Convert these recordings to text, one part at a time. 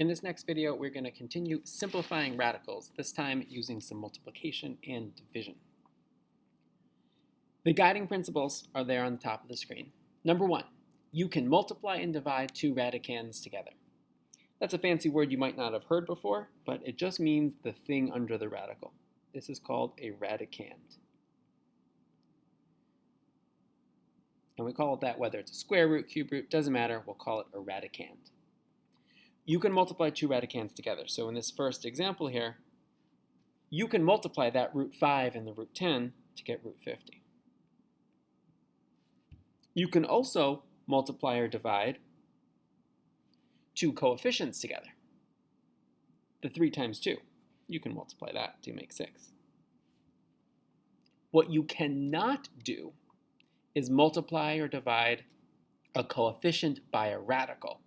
In this next video, we're going to continue simplifying radicals, this time using some multiplication and division. The guiding principles are there on the top of the screen. Number one, you can multiply and divide two radicands together. That's a fancy word you might not have heard before, but it just means the thing under the radical. This is called a radicand. And we call it that whether it's a square root, cube root, doesn't matter, we'll call it a radicand. You can multiply two radicands together. So in this first example here, you can multiply that root 5 and the root 10 to get root 50. You can also multiply or divide two coefficients together. The 3 times 2, you can multiply that to make 6. What you cannot do is multiply or divide a coefficient by a radical,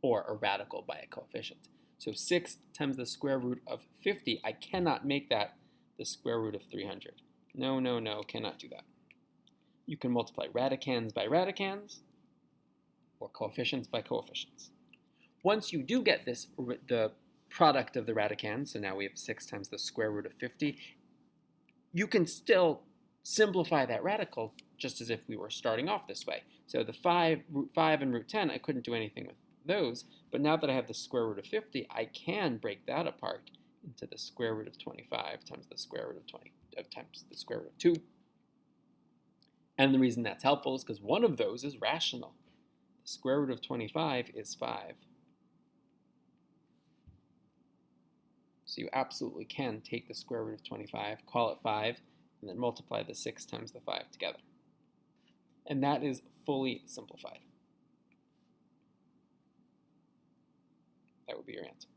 or a radical by a coefficient. So 6 times the square root of 50, I cannot make that the square root of 300. No, cannot do that. You can multiply radicands by radicands, or coefficients by coefficients. Once you do get this, the product of the radicands, so now we have 6 times the square root of 50, you can still simplify that radical just as if we were starting off this way. So the root 5 and root 10, I couldn't do anything with those, but now that I have the square root of 50, I can break that apart into the square root of 25 times the square root of 20 times the square root of 2. And the reason that's helpful is because one of those is rational. The square root of 25 is 5. So you absolutely can take the square root of 25, call it 5, and then multiply the 6 times the 5 together. And that is fully simplified. That would be your answer.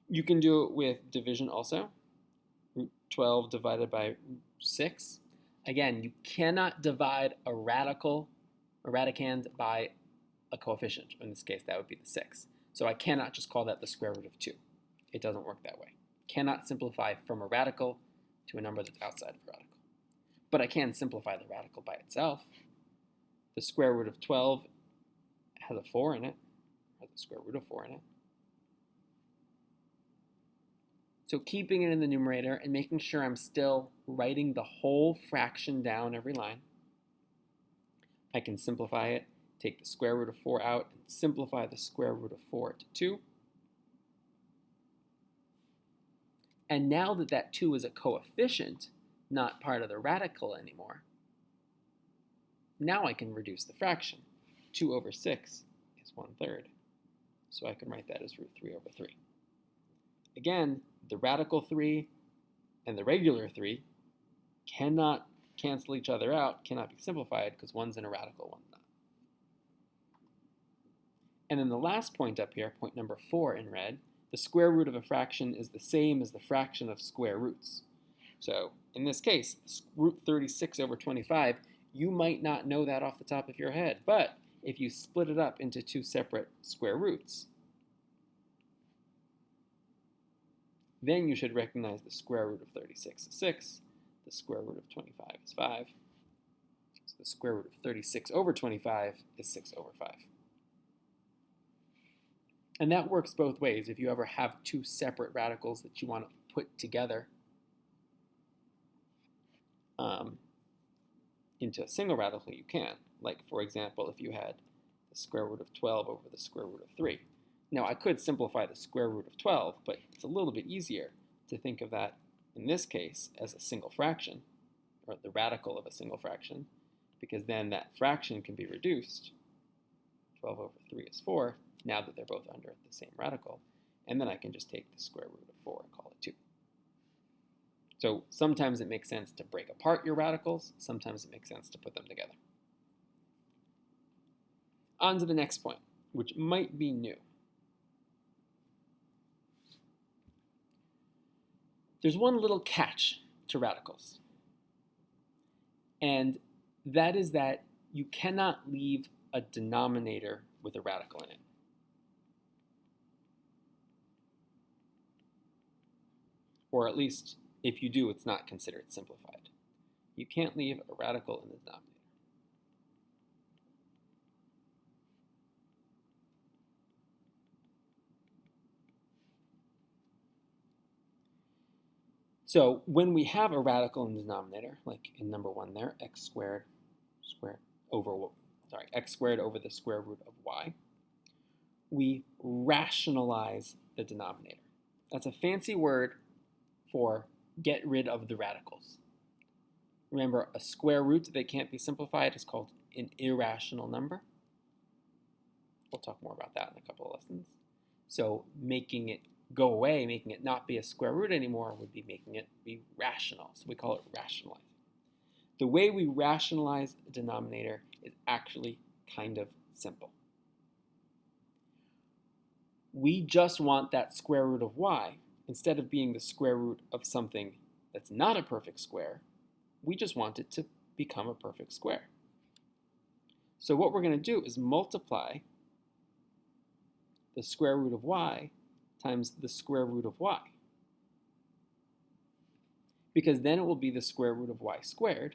You can do it with division also. Root 12 divided by root 6. Again, you cannot divide a radicand by a coefficient. In this case, that would be the 6. So I cannot just call that the square root of 2. It doesn't work that way. Cannot simplify from a radical to a number that's outside of a radical. But I can simplify the radical by itself. The square root of 12 has a 4 in it, has the square root of 4 in it. So keeping it in the numerator and making sure I'm still writing the whole fraction down every line, I can simplify it, take the square root of 4 out, and simplify the square root of 4 to 2. And now that that 2 is a coefficient, not part of the radical anymore, now I can reduce the fraction. 2 over 6 is 1/3. So I can write that as root 3 over 3. Again, the radical 3 and the regular 3 cannot cancel each other out, cannot be simplified, because one's in a radical, one's not. And then the last point up here, point number 4 in red, the square root of a fraction is the same as the fraction of square roots. So in this case, root 36 over 25, you might not know that off the top of your head, but if you split it up into two separate square roots, then you should recognize the square root of 36 is 6, the square root of 25 is 5, so the square root of 36 over 25 is 6 over 5. And that works both ways. If you ever have two separate radicals that you want to put together into a single radical, you can. Like, for example, if you had the square root of 12 over the square root of 3. Now, I could simplify the square root of 12, but it's a little bit easier to think of that, in this case, as a single fraction, or the radical of a single fraction, because then that fraction can be reduced. 12 over 3 is 4, now that they're both under the same radical, and then I can just take the square root of 4 and call it 2. So sometimes it makes sense to break apart your radicals, sometimes it makes sense to put them together. On to the next point, which might be new. There's one little catch to radicals, and that is that you cannot leave a denominator with a radical in it. Or at least, if you do, it's not considered simplified. You can't leave a radical in the denominator. So when we have a radical in the denominator, like in number 1 there, x squared over the square root of y, we rationalize the denominator. That's a fancy word for get rid of the radicals. Remember, a square root that can't be simplified is called an irrational number. We'll talk more about that in a couple of lessons. So making it go away, making it not be a square root anymore, would be making it be rational. So we call it rationalizing. The way we rationalize a denominator is actually kind of simple. We just want that square root of y, instead of being the square root of something that's not a perfect square, we just want it to become a perfect square. So what we're going to do is multiply the square root of y times the square root of y. Because then it will be the square root of y squared.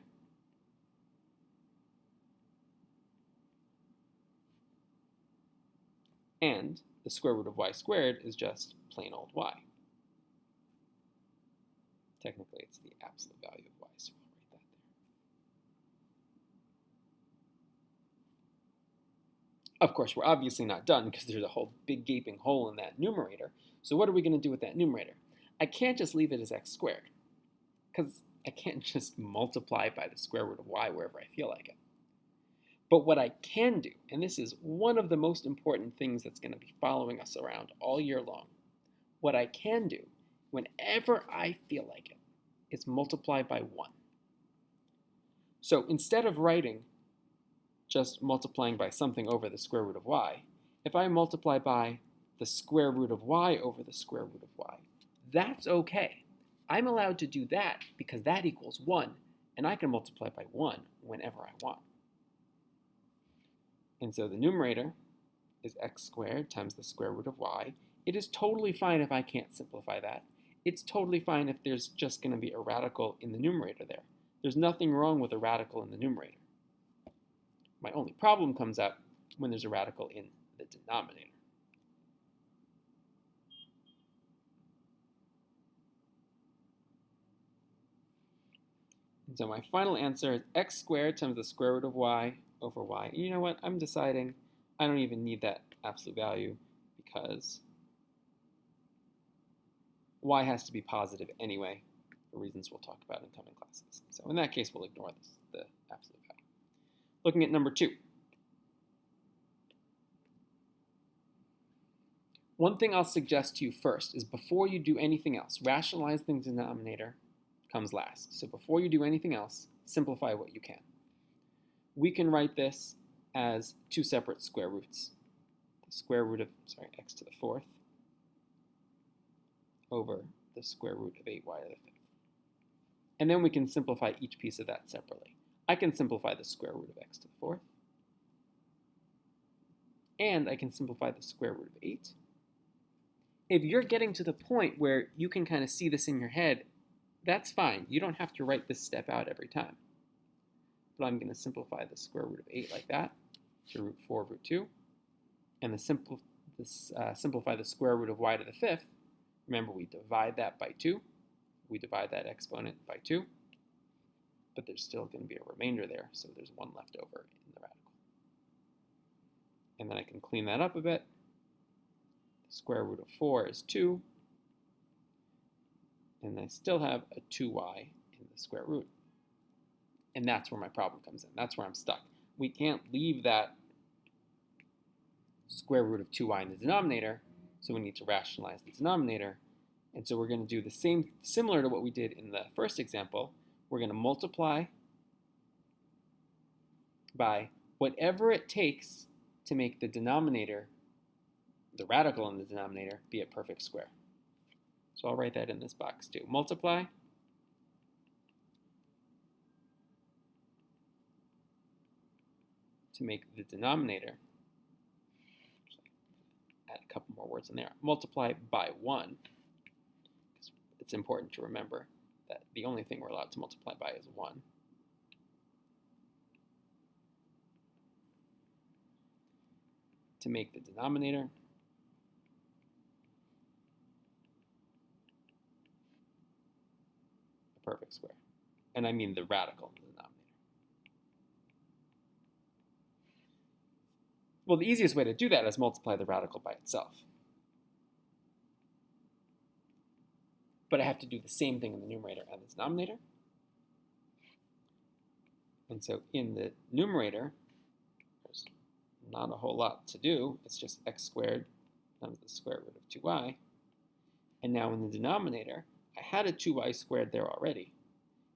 And the square root of y squared is just plain old y. Technically, it's the absolute value of y, so I'll write that there. Of course, we're obviously not done because there's a whole big gaping hole in that numerator. So what are we going to do with that numerator? I can't just leave it as x squared, because I can't just multiply by the square root of y wherever I feel like it. But what I can do, and this is one of the most important things that's going to be following us around all year long, what I can do whenever I feel like it is multiply by 1. So instead of writing just multiplying by something over the square root of y, if I multiply by the square root of y over the square root of y, that's okay. I'm allowed to do that because that equals 1, and I can multiply by 1 whenever I want. And so the numerator is x squared times the square root of y. It is totally fine if I can't simplify that. It's totally fine if there's just going to be a radical in the numerator there. There's nothing wrong with a radical in the numerator. My only problem comes up when there's a radical in the denominator. And so my final answer is x squared times the square root of y over y. And you know what? I'm deciding I don't even need that absolute value because y has to be positive anyway, for reasons we'll talk about in coming classes. So in that case, we'll ignore the absolute value. Looking at number 2. One thing I'll suggest to you first is before you do anything else, rationalizing the denominator comes last. So before you do anything else, simplify what you can. We can write this as 2 separate square roots. The square root of, x to the 4th over the square root of 8y to the 5th. And then we can simplify each piece of that separately. I can simplify the square root of x to the 4th. And I can simplify the square root of 8. If you're getting to the point where you can kind of see this in your head, that's fine. You don't have to write this step out every time. But I'm going to simplify the square root of 8 like that to root 4 root 2. And simplify the square root of y to the 5th. Remember, we divide that by 2. We divide that exponent by 2. But there's still going to be a remainder there, so there's 1 left over in the radical. And then I can clean that up a bit. The square root of 4 is 2. And I still have a 2y in the square root. And that's where my problem comes in. That's where I'm stuck. We can't leave that square root of 2y in the denominator, so we need to rationalize the denominator. And so we're going to do the same, similar to what we did in the first example. We're going to multiply by whatever it takes to make the denominator, the radical in the denominator, be a perfect square. So I'll write that in this box too. Multiply to make the denominator, add a couple more words in there, multiply by 1. It's important to remember that the only thing we're allowed to multiply by is 1. To make the denominator perfect square. And I mean the radical in the denominator. Well, the easiest way to do that is multiply the radical by itself. But I have to do the same thing in the numerator and the denominator. And so in the numerator, there's not a whole lot to do. It's just x squared times the square root of 2y. And now in the denominator, I had a 2y squared there already.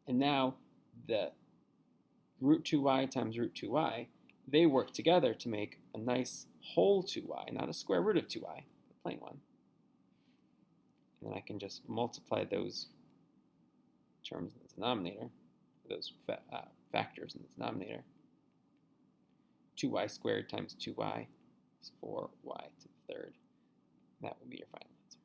And now the root 2y times root 2y, they work together to make a nice whole 2y, not a square root of 2y, the plain one. And then I can just multiply those terms in the denominator, those factors in the denominator. 2y squared times 2y is 4y to the third. That will be your final answer.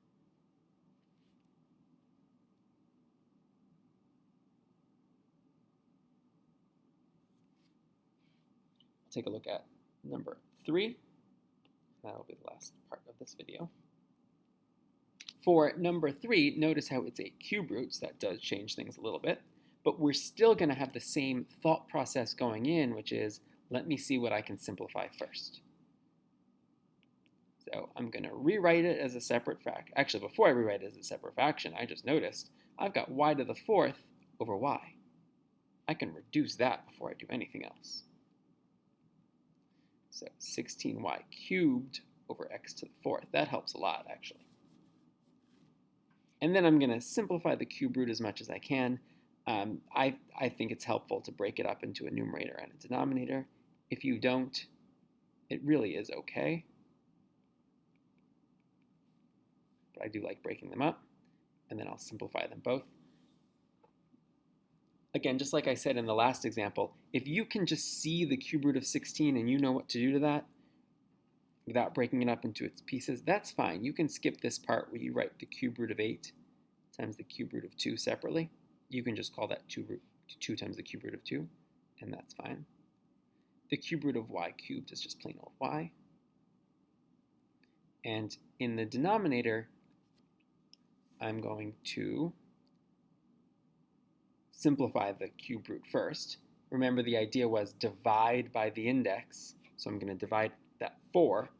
Take a look at number 3. That'll be the last part of this video. For number 3, notice how it's a cube root, so that does change things a little bit, but we're still going to have the same thought process going in, which is, let me see what I can simplify first. So I'm going to rewrite it as a separate fraction. Actually, before I rewrite it as a separate fraction, I just noticed I've got y to the 4th over y. I can reduce that before I do anything else. So 16y cubed over x to the 4th. That helps a lot, actually. And then I'm going to simplify the cube root as much as I can. I think it's helpful to break it up into a numerator and a denominator. If you don't, it really is okay. But I do like breaking them up. And then I'll simplify them both. Again, just like I said in the last example, if you can just see the cube root of 16 and you know what to do to that without breaking it up into its pieces, that's fine. You can skip this part where you write the cube root of 8 times the cube root of 2 separately. You can just call that 2 times the cube root of 2, and that's fine. The cube root of y cubed is just plain old y. And in the denominator, I'm going to simplify the cube root first. Remember, the idea was divide by the index. So I'm going to divide that 4,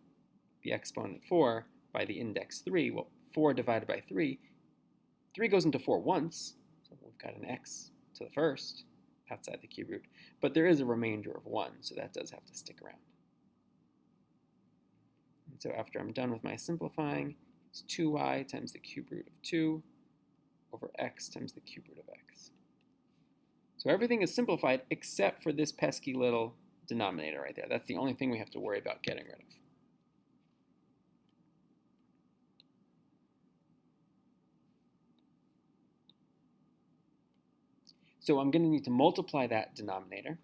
the exponent 4, by the index 3. Well, 4 divided by 3, 3 goes into 4 once. So we've got an x to the first outside the cube root. But there is a remainder of 1, so that does have to stick around. And so after I'm done with my simplifying, it's 2y times the cube root of 2 over x times the cube root of x. So everything is simplified except for this pesky little denominator right there. That's the only thing we have to worry about getting rid of. So I'm going to need to multiply that denominator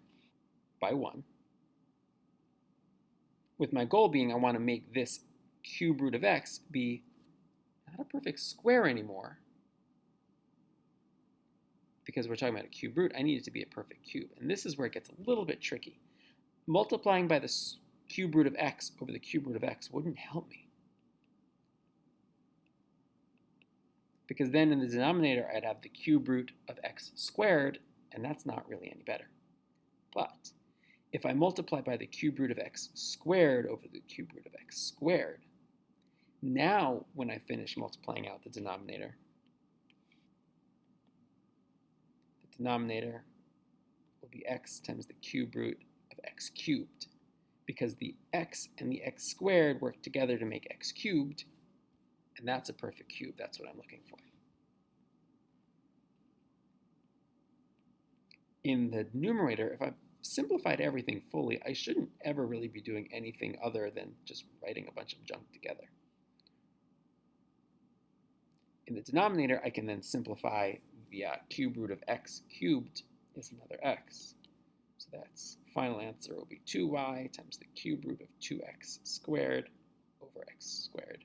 by 1, with my goal being I want to make this cube root of x be not a perfect square anymore, because we're talking about a cube root. I need it to be a perfect cube. And this is where it gets a little bit tricky. Multiplying by the cube root of x over the cube root of x wouldn't help me, because then in the denominator I'd have the cube root of x squared, and that's not really any better. But if I multiply by the cube root of x squared over the cube root of x squared, now when I finish multiplying out the denominator will be x times the cube root of x cubed, because the x and the x squared work together to make x cubed, and that's a perfect cube. That's what I'm looking for. In the numerator, if I've simplified everything fully, I shouldn't ever really be doing anything other than just writing a bunch of junk together. In the denominator, I can then simplify the cube root of x cubed is another x. So that's final answer will be 2y times the cube root of 2x squared over x squared.